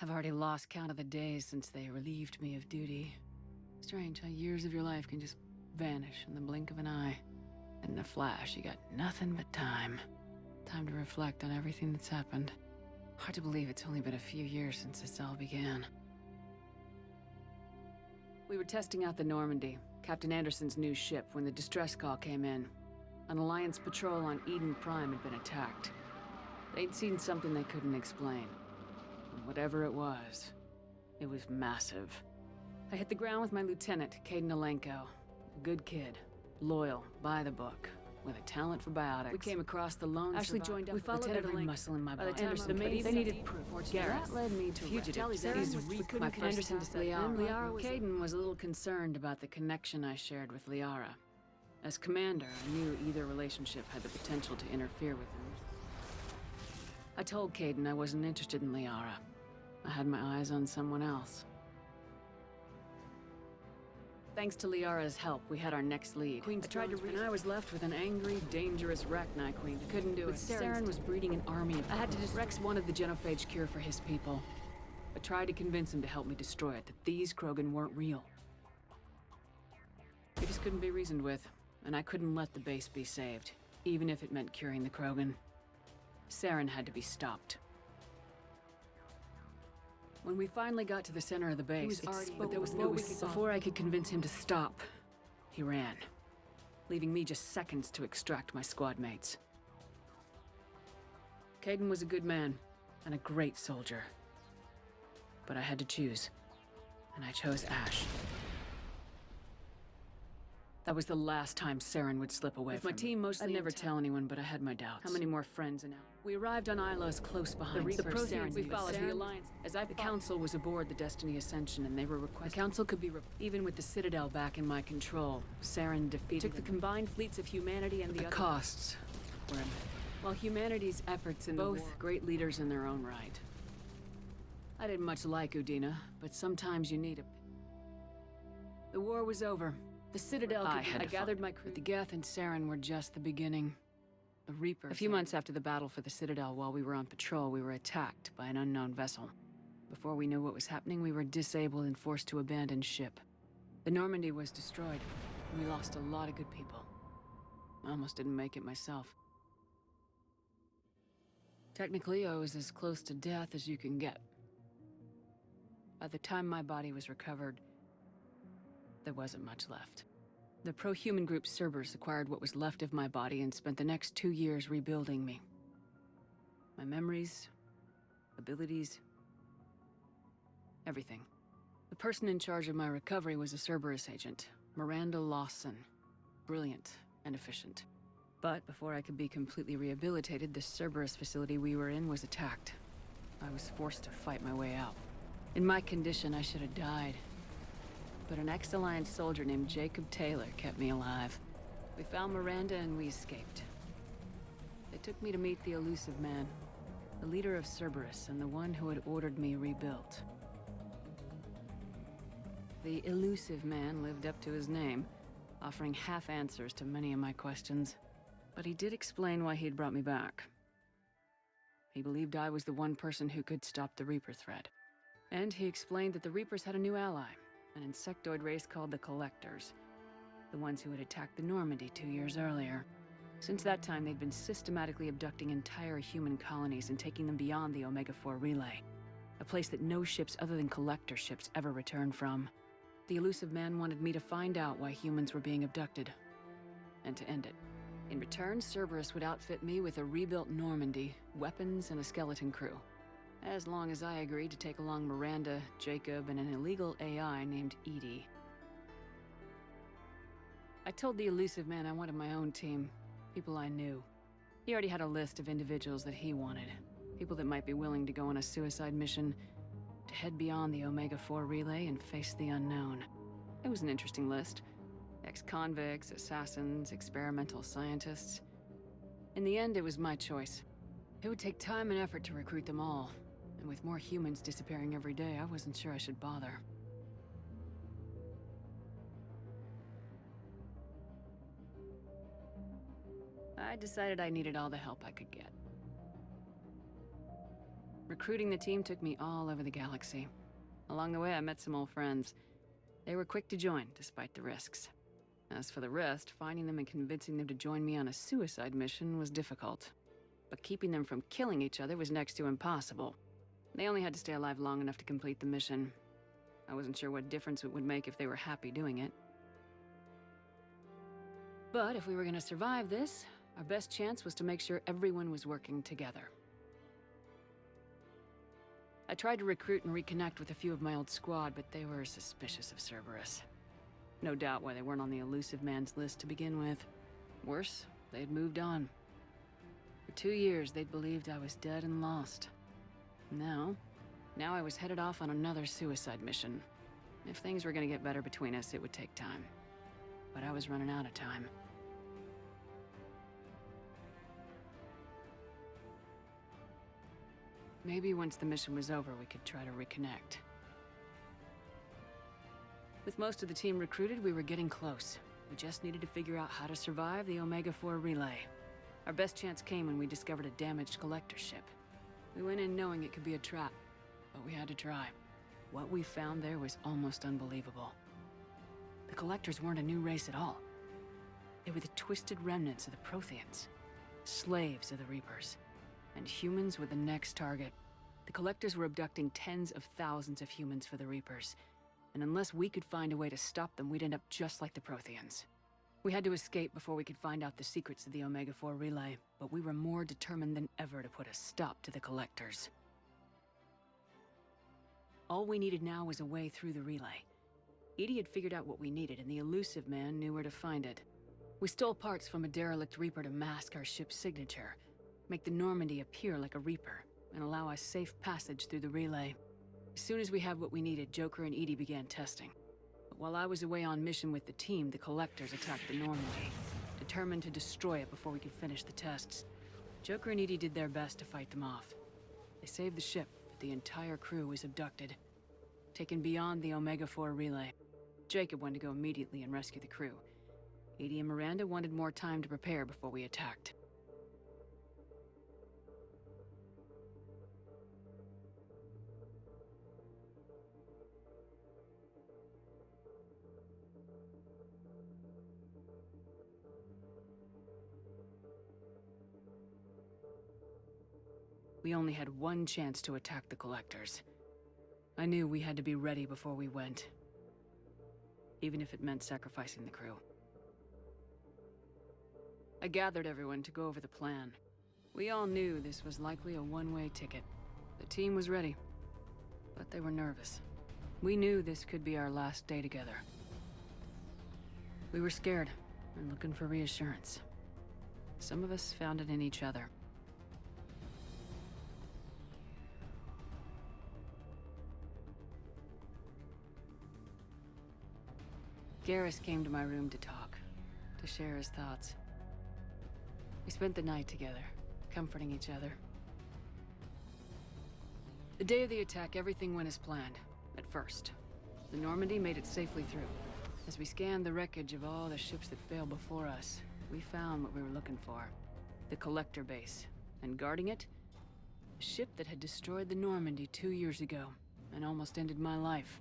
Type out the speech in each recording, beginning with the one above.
I've already lost count of the days since they relieved me of duty. Strange how years of your life can just vanish in the blink of an eye. And in a flash, you got nothing but time. Time to reflect on everything that's happened. Hard to believe it's only been a few years since this all began. We were testing out the Normandy, Captain Anderson's new ship, when the distress call came in. An Alliance patrol on Eden Prime had been attacked. They'd seen something they couldn't explain. And whatever it was massive. I hit the ground with my lieutenant, Caden Alenko. A good kid, loyal, by the book, with a talent for biotics. We came across the lone Ashley survivor. joined up. We followed every muscle in my body. The main They needed proof. That led me to fugitives. my first Caden was a little concerned about the connection I shared with Liara. As commander, I knew either relationship had the potential to interfere with him. I told Caden I wasn't interested in Liara. I had my eyes on someone else. Thanks to Liara's help, we had our next lead. I tried to reach, and I was left with an angry, dangerous Rachni Queen who couldn't do it. Saren was breeding an army of... I had to just... Rex wanted the genophage cure for his people. I tried to convince him to help me destroy it, that these Krogan weren't real. He just couldn't be reasoned with, and I couldn't let the base be saved, even if it meant curing the Krogan. Saren had to be stopped. When we finally got to the center of the base, before I could convince him to stop, he ran, leaving me just seconds to extract my squad mates. Caden was a good man and a great soldier, but I had to choose, and I chose Ash. That was the last time Saren would slip away from me. My team mostly I'd never tell anyone, but I had my doubts. How many more friends and now? We arrived on Ilos close behind. The Reaper Saren we followed the Alliance. The Council was aboard the Destiny Ascension, and they were requesting... The Council could be... Even with the Citadel back in my control, Saren defeated... Took the combined fleets of humanity and the costs were immense. While humanity's efforts in both great leaders in their own right. I didn't much like Udina, but sometimes you need a... The war was over. The Citadel I gathered my crew. But the Geth and Saren were just the beginning. The Reapers. A few months after the battle for the Citadel, while we were on patrol, we were attacked by an unknown vessel. Before we knew what was happening, we were disabled and forced to abandon ship. The Normandy was destroyed. We lost a lot of good people. I almost didn't make it myself. Technically, I was as close to death as you can get. By the time my body was recovered, there wasn't much left. The pro-human group Cerberus acquired what was left of my body and spent the next 2 years rebuilding me. My memories, abilities, everything. The person in charge of my recovery was a Cerberus agent, Miranda Lawson. Brilliant and efficient. But before I could be completely rehabilitated, the Cerberus facility we were in was attacked. I was forced to fight my way out. In my condition, I should have died. But an ex-Alliance soldier named Jacob Taylor kept me alive. We found Miranda and we escaped. They took me to meet the Elusive Man, the leader of Cerberus and the one who had ordered me rebuilt. The Elusive Man lived up to his name, offering half answers to many of my questions. But he did explain why he'd brought me back. He believed I was the one person who could stop the Reaper threat. And he explained that the Reapers had a new ally. An insectoid race called the Collectors, the ones who had attacked the Normandy 2 years earlier. Since that time, they'd been systematically abducting entire human colonies and taking them beyond the Omega-4 relay, a place that no ships other than Collector ships ever returned from. The Elusive Man wanted me to find out why humans were being abducted, and to end it. In return, Cerberus would outfit me with a rebuilt Normandy, weapons, and a skeleton crew. As long as I agreed to take along Miranda, Jacob, and an illegal AI named Edie. I told the Elusive Man I wanted my own team, people I knew. He already had a list of individuals that he wanted, people that might be willing to go on a suicide mission, to head beyond the Omega-4 relay and face the unknown. It was an interesting list. Ex-convicts, assassins, experimental scientists. In the end, it was my choice. It would take time and effort to recruit them all. And with more humans disappearing every day, I wasn't sure I should bother. I decided I needed all the help I could get. Recruiting the team took me all over the galaxy. Along the way, I met some old friends. They were quick to join, despite the risks. As for the rest, finding them and convincing them to join me on a suicide mission was difficult. But keeping them from killing each other was next to impossible. They only had to stay alive long enough to complete the mission. I wasn't sure what difference it would make if they were happy doing it. But if we were gonna survive this, our best chance was to make sure everyone was working together. I tried to recruit and reconnect with a few of my old squad, but they were suspicious of Cerberus. No doubt why they weren't on the elusive man's list to begin with. Worse, they had moved on. For 2 years, they'd believed I was dead and lost. Now I was headed off on another suicide mission. If things were gonna get better between us, it would take time. But I was running out of time. Maybe once the mission was over, we could try to reconnect. With most of the team recruited, we were getting close. We just needed to figure out how to survive the Omega-4 relay. Our best chance came when we discovered a damaged collector ship. We went in knowing it could be a trap, but we had to try. What we found there was almost unbelievable. The collectors weren't a new race at all. They were the twisted remnants of the Protheans, slaves of the Reapers. And humans were the next target. The collectors were abducting tens of thousands of humans for the Reapers. And unless we could find a way to stop them, we'd end up just like the Protheans. We had to escape before we could find out the secrets of the Omega-4 relay, but we were more determined than ever to put a stop to the collectors. All we needed now was a way through the relay. Edie had figured out what we needed, and the elusive man knew where to find it. We stole parts from a derelict Reaper to mask our ship's signature, make the Normandy appear like a Reaper, and allow us safe passage through the relay. As soon as we had what we needed, Joker and Edie began testing. But while I was away on mission with the team, the collectors attacked the Normandy, determined to destroy it before we could finish the tests. Joker and Edie did their best to fight them off. They saved the ship, but the entire crew was abducted, taken beyond the Omega-4 relay. Jacob wanted to go immediately and rescue the crew. Edie and Miranda wanted more time to prepare before we attacked. We only had one chance to attack the collectors. I knew we had to be ready before we went, even if it meant sacrificing the crew. I gathered everyone to go over the plan. We all knew this was likely a one-way ticket. The team was ready, but they were nervous. We knew this could be our last day together. We were scared and looking for reassurance. Some of us found it in each other. Garrus came to my room to talk, to share his thoughts. We spent the night together, comforting each other. The day of the attack, everything went as planned, at first. The Normandy made it safely through. As we scanned the wreckage of all the ships that failed before us, we found what we were looking for. The collector base, and guarding it, a ship that had destroyed the Normandy 2 years ago, and almost ended my life.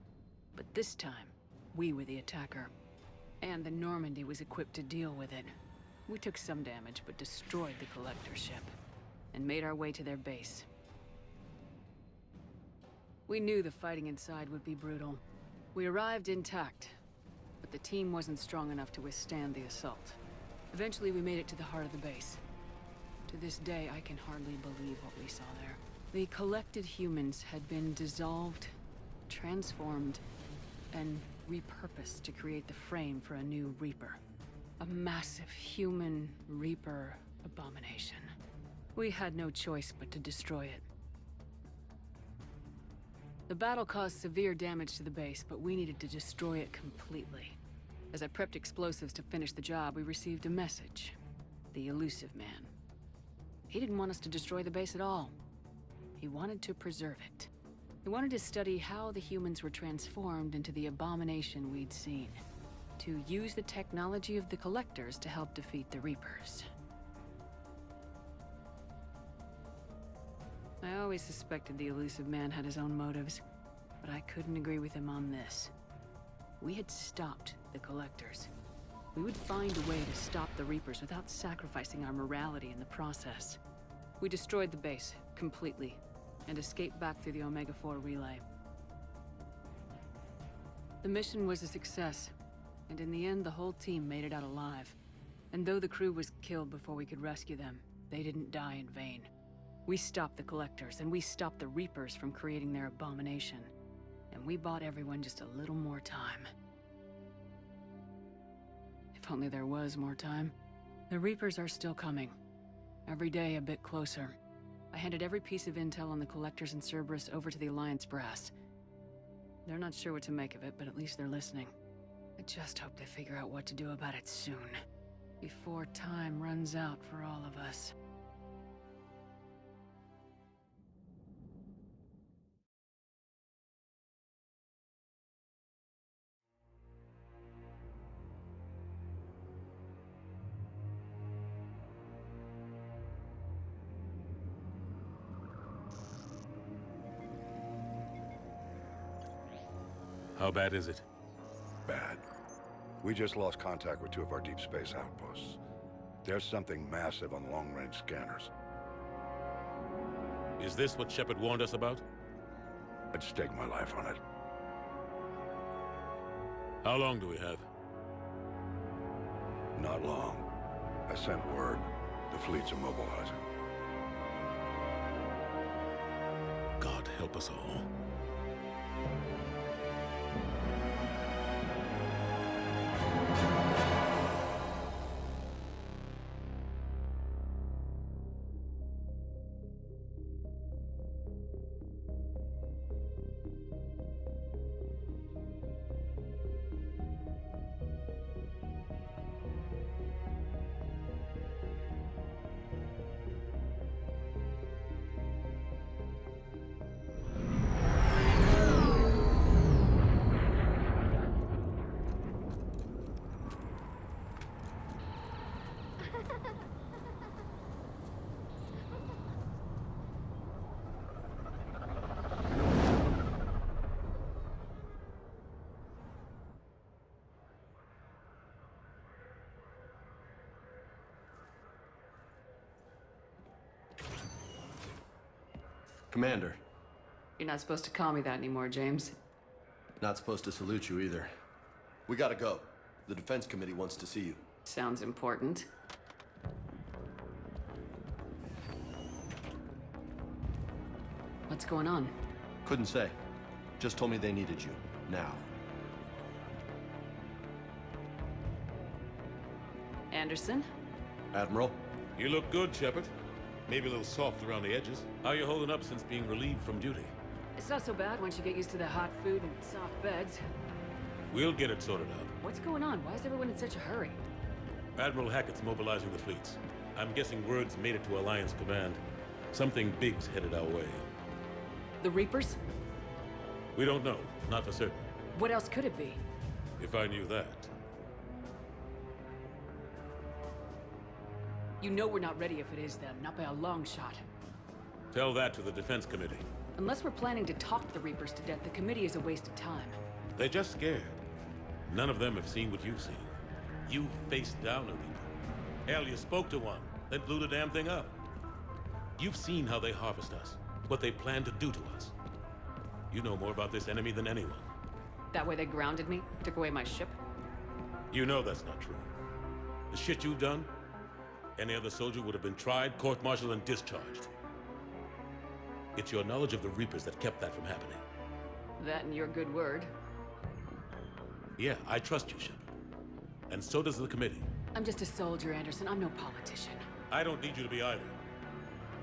But this time, we were the attacker, and the Normandy was equipped to deal with it. We took some damage, but destroyed the collector ship, and made our way to their base. We knew the fighting inside would be brutal. We arrived intact, but the team wasn't strong enough to withstand the assault. Eventually, we made it to the heart of the base. To this day, I can hardly believe what we saw there. The collected humans had been dissolved, transformed, and repurposed to create the frame for a new Reaper. A massive human Reaper abomination. We had no choice but to destroy it. The battle caused severe damage to the base, but we needed to destroy it completely. As I prepped explosives to finish the job, we received a message. The elusive man. He didn't want us to destroy the base at all. He wanted to preserve it. He wanted to study how the humans were transformed into the abomination we'd seen. To use the technology of the collectors to help defeat the Reapers. I I always suspected the elusive man had his own motives, but I couldn't agree with him on this. We had stopped the Collectors. We would find a way to stop the Reapers without sacrificing our morality in the process. We destroyed the base, completely, and escaped back through the Omega-4 relay. The mission was a success, and in the end, the whole team made it out alive. And though the crew was killed before we could rescue them, they didn't die in vain. We stopped the Collectors, and we stopped the Reapers from creating their abomination. And we bought everyone just a little more time. If only there was more time. The Reapers are still coming. Every day a bit closer. I handed every piece of intel on the Collectors and Cerberus over to the Alliance brass. They're not sure what to make of it, but at least they're listening. I just hope they figure out what to do about it soon. Before time runs out for all of us. How bad is it? Bad. We just lost contact with 2 of our deep space outposts. There's something massive on long-range scanners. Is this what Shepard warned us about? I'd stake my life on it. How long do we have? Not long. I sent word. The fleet's immobilizing. God help us all. Commander. You're not supposed to call me that anymore, James. Not supposed to salute you either. We gotta go. The Defense Committee wants to see you. Sounds important. What's going on? Couldn't say. Just told me they needed you. Now. Anderson? Admiral? You look good, Shepard. Maybe a little soft around the edges. How you holding up since being relieved from duty? It's not so bad once you get used to the hot food and soft beds. We'll get it sorted out. What's going on? Why is everyone in such a hurry? Admiral Hackett's mobilizing the fleets. I'm guessing word's made it to Alliance Command. Something big's headed our way. The Reapers? We don't know. Not for certain. What else could it be? If I knew that. You know we're not ready if it is them, not by a long shot. Tell that to the Defense Committee. Unless we're planning to talk the Reapers to death, the committee is a waste of time. They're just scared. None of them have seen what you've seen. You faced down a Reaper. Hell, you spoke to one, then blew the damn thing up. You've seen how they harvest us, what they plan to do to us. You know more about this enemy than anyone. That way they grounded me, took away my ship? You know that's not true. The shit you've done, any other soldier would have been tried, court-martialed, and discharged. It's your knowledge of the Reapers that kept that from happening. That and your good word. Yeah, I trust you, Shepard. And so does the committee. I'm just a soldier, Anderson. I'm no politician. I don't need you to be either.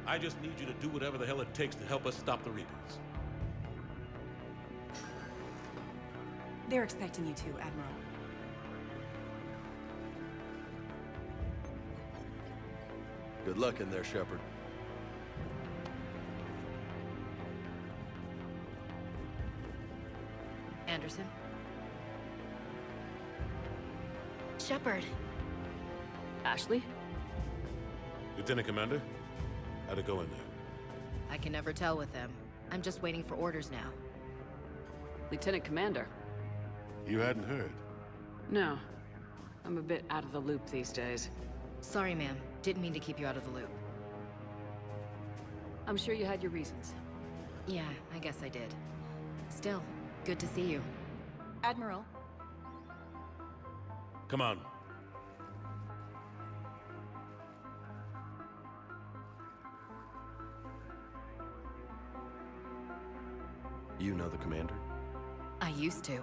I just need you to do whatever the hell it takes to help us stop the Reapers. They're expecting you too, Admiral. Good luck in there, Shepard. Anderson? Shepard. Ashley? Lieutenant Commander, how'd it go in there? I can never tell with them. I'm just waiting for orders now. Lieutenant Commander. You hadn't heard? No. I'm a bit out of the loop these days. Sorry, ma'am. Didn't mean to keep you out of the loop. I'm sure you had your reasons. Yeah, I guess I did. Still, good to see you. Admiral. Come on. You know the commander? I used to.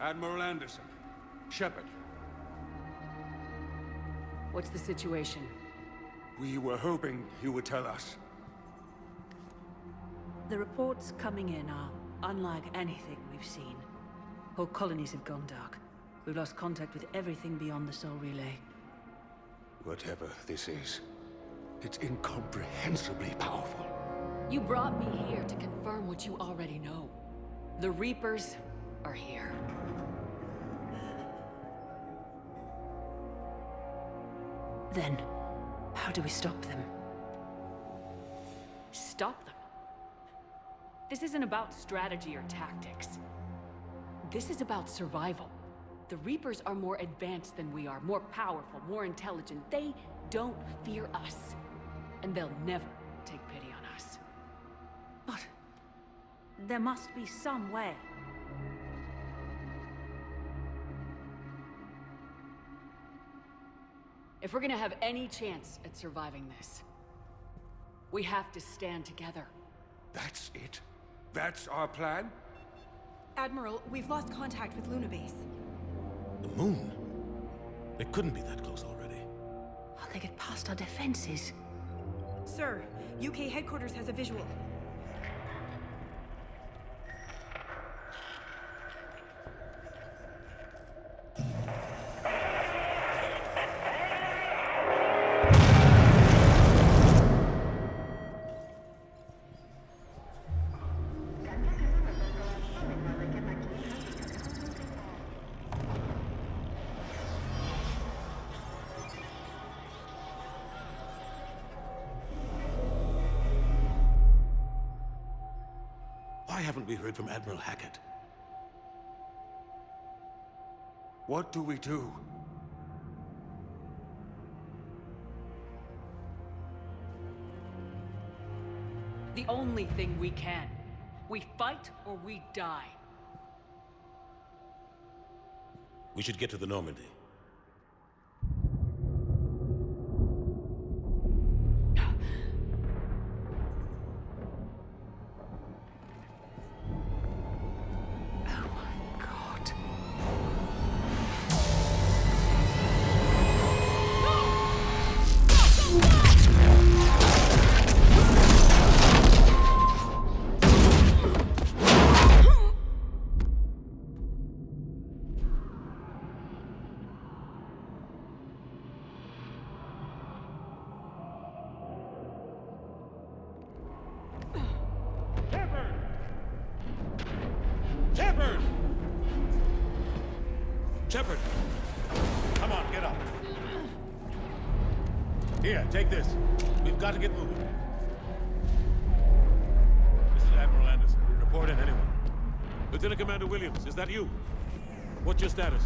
Admiral Anderson. Shepard. What's the situation? We were hoping you would tell us. The reports coming in are unlike anything we've seen. Whole colonies have gone dark. We've lost contact with everything beyond the Soul Relay. Whatever this is, it's incomprehensibly powerful. You brought me here to confirm what you already know. The Reapers are here. Then, how do we stop them? Stop them? This isn't about strategy or tactics. This is about survival. The Reapers are more advanced than we are, more powerful, more intelligent. They don't fear us. And they'll never take pity on us. But there must be some way. If we're gonna have any chance at surviving this, we have to stand together. That's it? That's our plan? Admiral, we've lost contact with Luna Base. The moon? It couldn't be that close already. How'd they get past our defenses? Sir, UK headquarters has a visual. Why haven't we heard from Admiral Hackett? What do we do? The only thing we can. We fight or we die. We should get to the Normandy. Shepard! Shepard! Come on, get up. Here, take this. We've got to get moving. This is Admiral Anderson. Report in, anyone. Lieutenant Commander Williams, is that you? What's your status?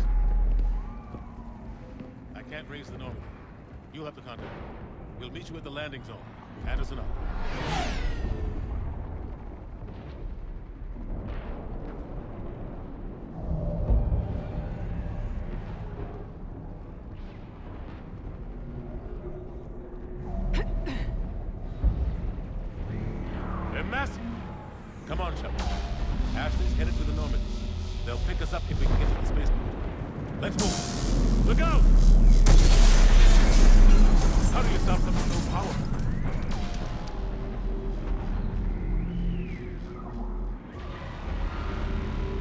I can't raise the Normandy. You'll have to contact me. We'll meet you at the landing zone. Anderson out. They're massive. Come on, Shepard. Ashley's headed to the Normandy. They'll pick us up if we can get to the spaceport. Let's move. Look out! How do you stop something so powerful?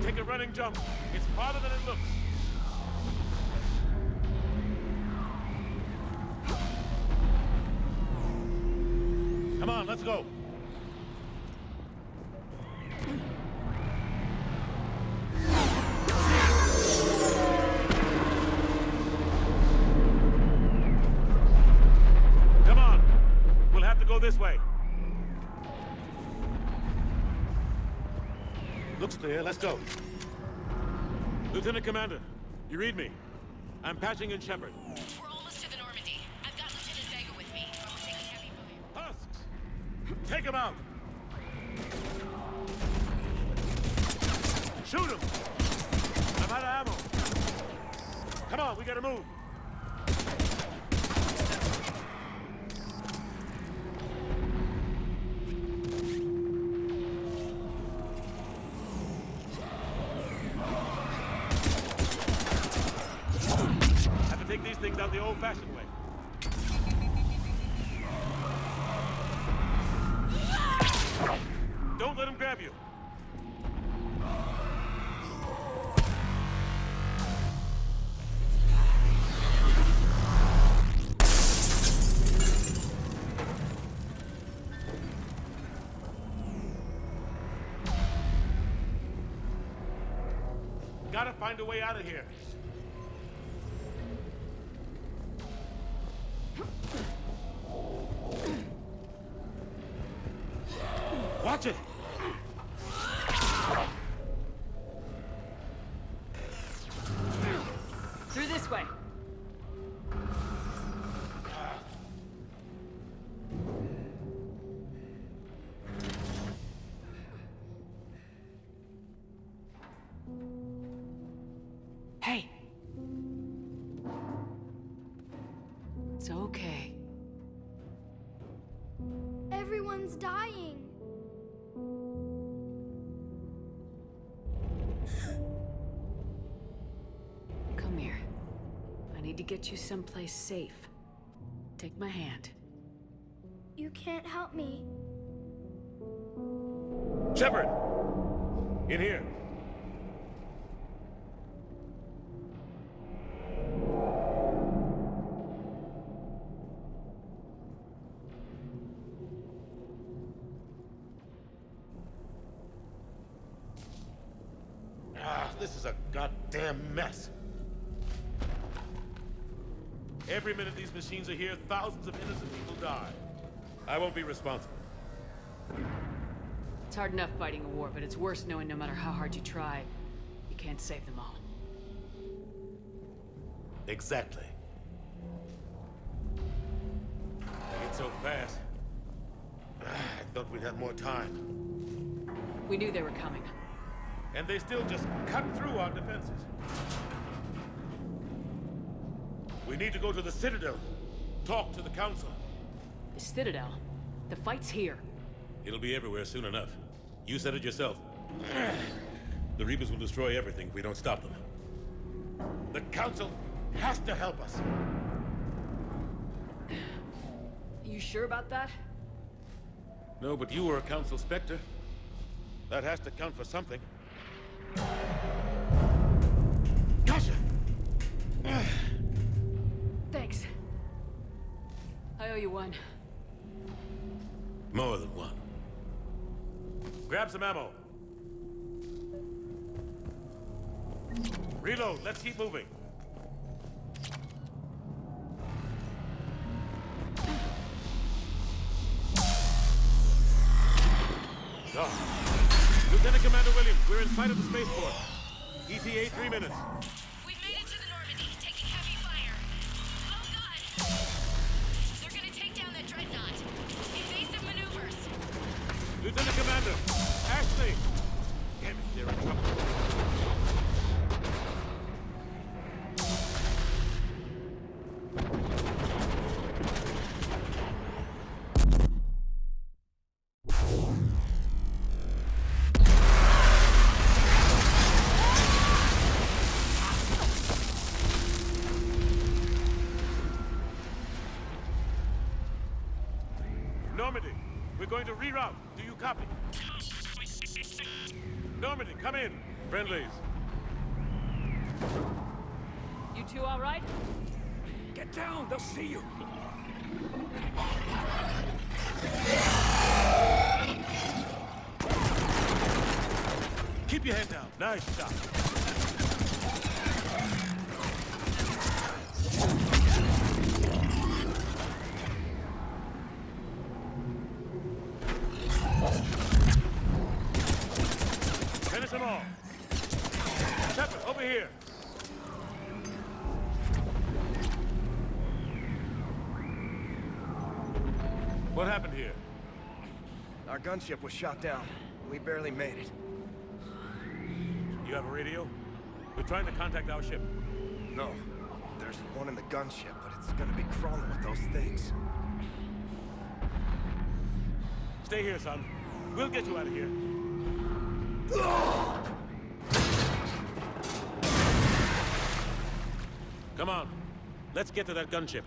Take a running jump. It's farther than it looks. Come on, let's go. Come on. We'll have to go this way. Looks clear. Let's go. Lieutenant Commander, you read me? I'm patching in Shepard. We're almost to the Normandy. I've got Lieutenant Vega with me. I'm taking heavy fire. Husks! Take him out! Shoot him! I'm out of ammo. Come on, we gotta move. Take these things out the old-fashioned way. Don't let him grab you. Gotta find a way out of here. Watch it! Through this way. Hey. It's okay. Everyone's dying. Come here. I need to get you someplace safe. Take my hand. You can't help me. Shepard! In here. This is a goddamn mess. Every minute these machines are here, thousands of innocent people die. I won't be responsible. It's hard enough fighting a war, but it's worse knowing no matter how hard you try, you can't save them all. Exactly. It's so fast. I thought we'd have more time. We knew they were coming. And they still just cut through our defenses. We need to go to the Citadel. Talk to the Council. The Citadel? The fight's here. It'll be everywhere soon enough. You said it yourself. The Reapers will destroy everything if we don't stop them. The Council has to help us. You sure about that? No, but you were a Council Spectre. That has to count for something. Gotcha! Thanks. I owe you one. More than one. Grab some ammo. Reload, let's keep moving. Lieutenant Commander Williams, we're in sight of the spaceport. ETA 3 minutes. We've made it to the Normandy, taking heavy fire. Oh god! They're gonna take down that dreadnought. Invasive maneuvers. Lieutenant Commander, Ashley! Damn it, they're in trouble. Normandy, we're going to reroute. Do you copy? Normandy, come in. Friendlies. You two all right? Get down, they'll see you. Keep your head down. Nice shot. Finish them all. Shepard, over here. What happened here? Our gunship was shot down. We barely made it. You have a radio? We're trying to contact our ship. No. There's one in the gunship, but it's gonna be crawling with those things. Stay here, son. We'll get you out of here. Come on. Let's get to that gunship.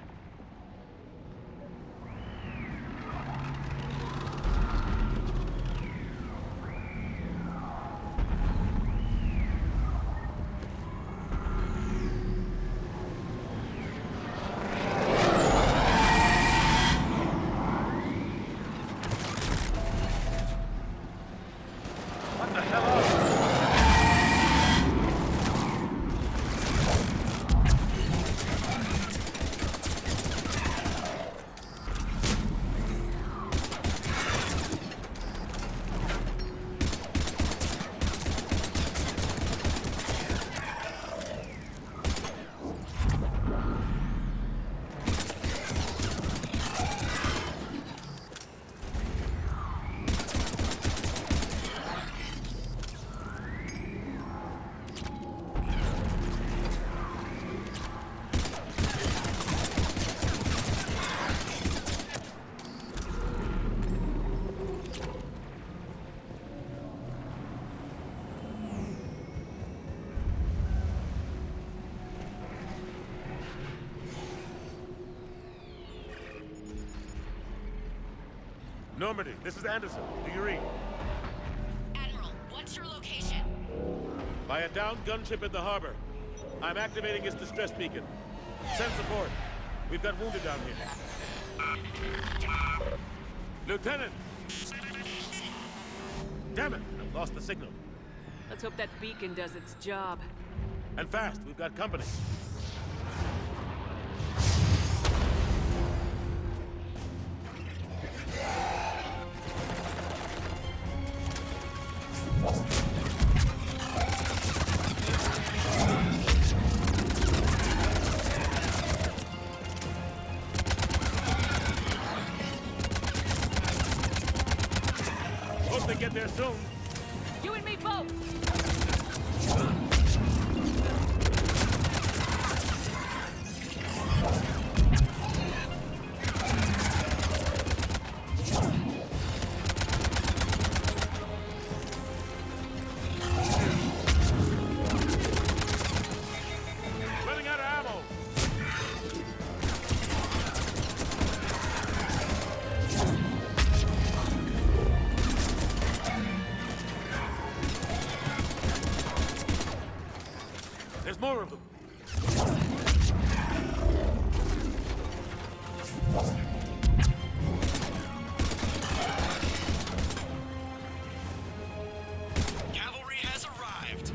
Normandy, this is Anderson. Do you read? Admiral, what's your location? By a downed gunship in the harbor. I'm activating its distress beacon. Send support. We've got wounded down here. Lieutenant! Damn it! I've lost the signal. Let's hope that beacon does its job. And fast, we've got company. Hope they get there soon. You and me both! Running out of ammo. There's more of them. Cavalry has arrived.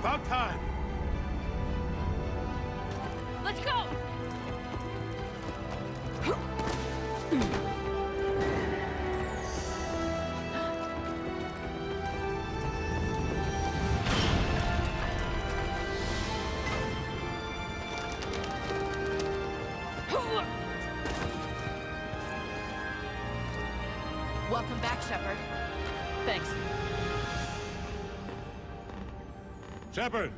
About time. Let's go! Welcome back, Shepard. Thanks. Shepard!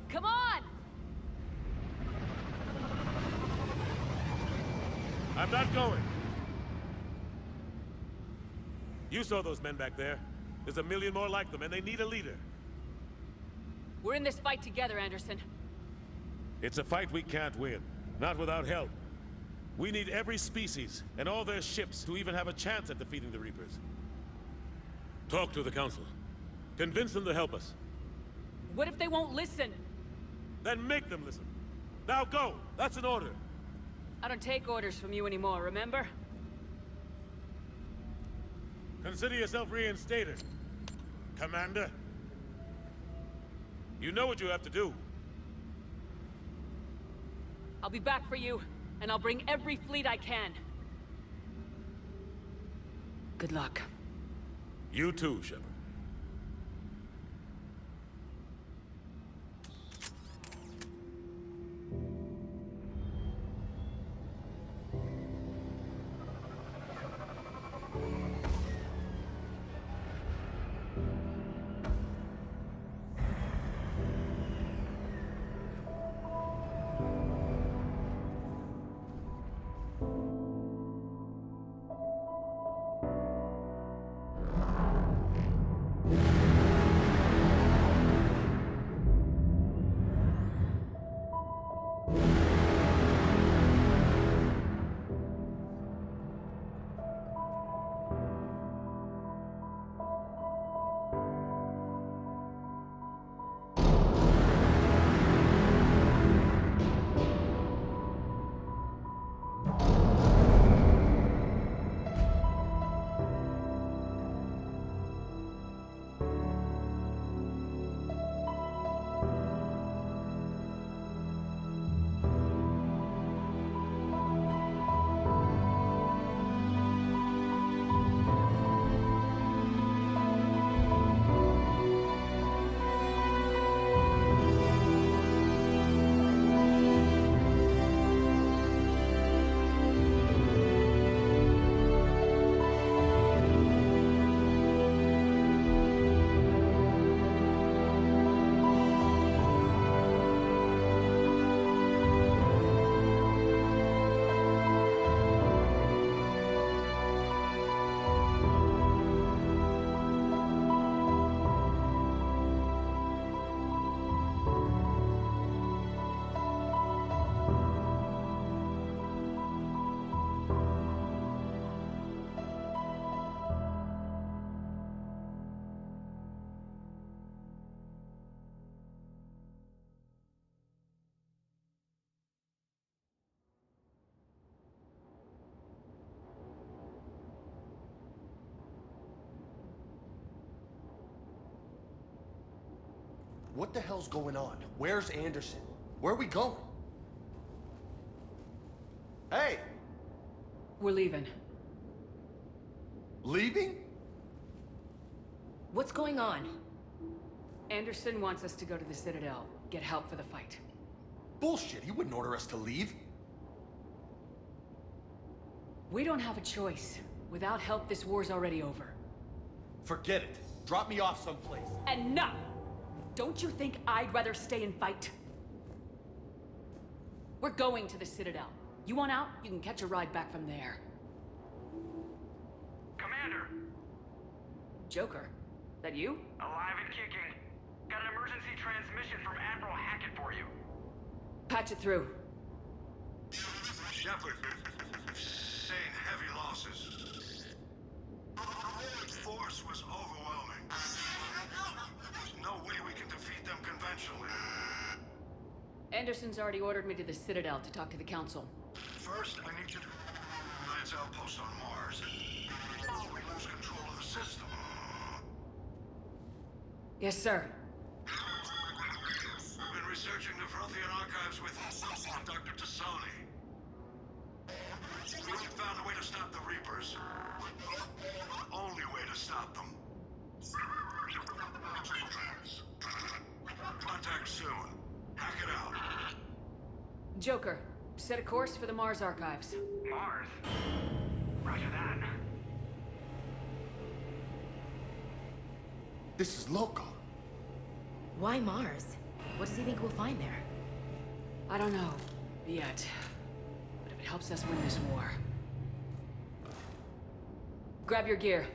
Come on! I'm not going. You saw those men back there. There's a million more like them, and they need a leader. We're in this fight together, Anderson. It's a fight we can't win. Not without help. We need every species, and all their ships, to even have a chance at defeating the Reapers. Talk to the Council. Convince them to help us. What if they won't listen? Then make them listen. Now go! That's an order. I don't take orders from you anymore, remember? Consider yourself reinstated, Commander. You know what you have to do. I'll be back for you, and I'll bring every fleet I can. Good luck. You too, Shepard. What the hell's going on? Where's Anderson? Where are we going? Hey! We're leaving. Leaving? What's going on? Anderson wants us to go to the Citadel, get help for the fight. Bullshit, he wouldn't order us to leave. We don't have a choice. Without help, this war's already over. Forget it. Drop me off someplace. Enough! Don't you think I'd rather stay and fight? We're going to the Citadel. You want out? You can catch a ride back from there. Commander! Joker, that you? Alive and kicking. Got an emergency transmission from Admiral Hackett for you. Patch it through. Shepard, sustained heavy losses. Force was overwhelming. There's no way we can defeat them conventionally. Anderson's already ordered me to the Citadel to talk to the Council. First, I need you to Alliance outpost on Mars. We lose control of the system. Yes, sir. We've been researching the Prothean archives with Dr. Tassoni. We found a way to stop the Reapers. Only way to stop them. Contact soon. Hack it out. Joker, set a course for the Mars archives. Mars? Roger that. This is loco. Why Mars? What does he think we'll find there? I don't know, yet. But if it helps us win this war... Grab your gear.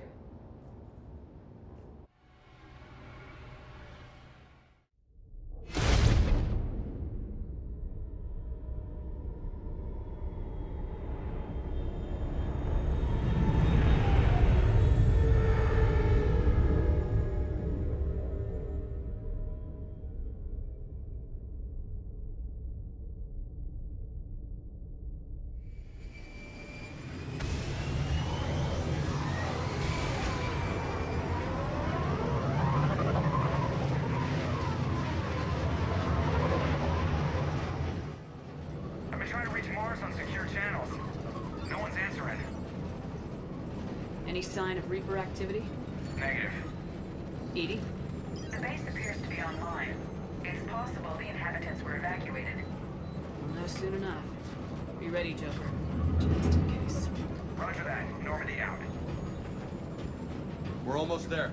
Any sign of Reaper activity? Negative. Edie? The base appears to be online. It's possible the inhabitants were evacuated. We'll know soon enough. Be ready, Joker. Just in case. Roger that. Normandy out. We're almost there.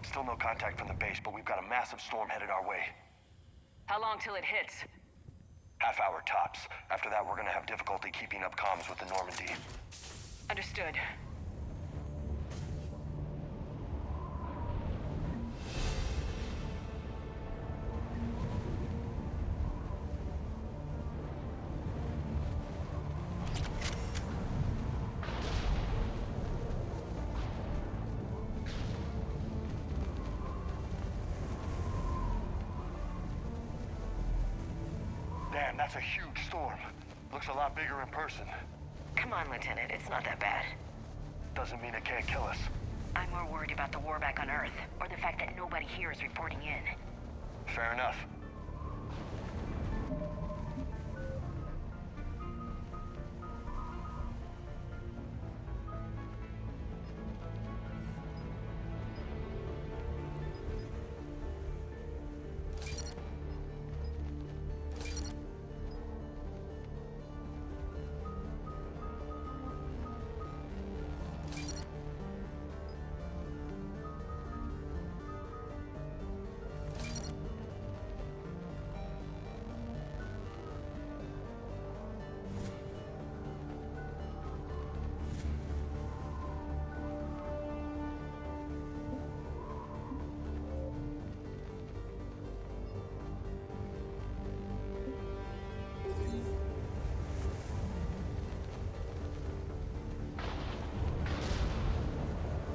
Still no contact from the base, but we've got a massive storm headed our way. How long till it hits? Half hour tops. After that, we're gonna have difficulty keeping up comms with the Normandy. Understood. Damn, that's a huge storm. Looks a lot bigger in person. Come on, Lieutenant. It's not that bad. Doesn't mean it can't kill us. I'm more worried about the war back on Earth, or the fact that nobody here is reporting in. Fair enough.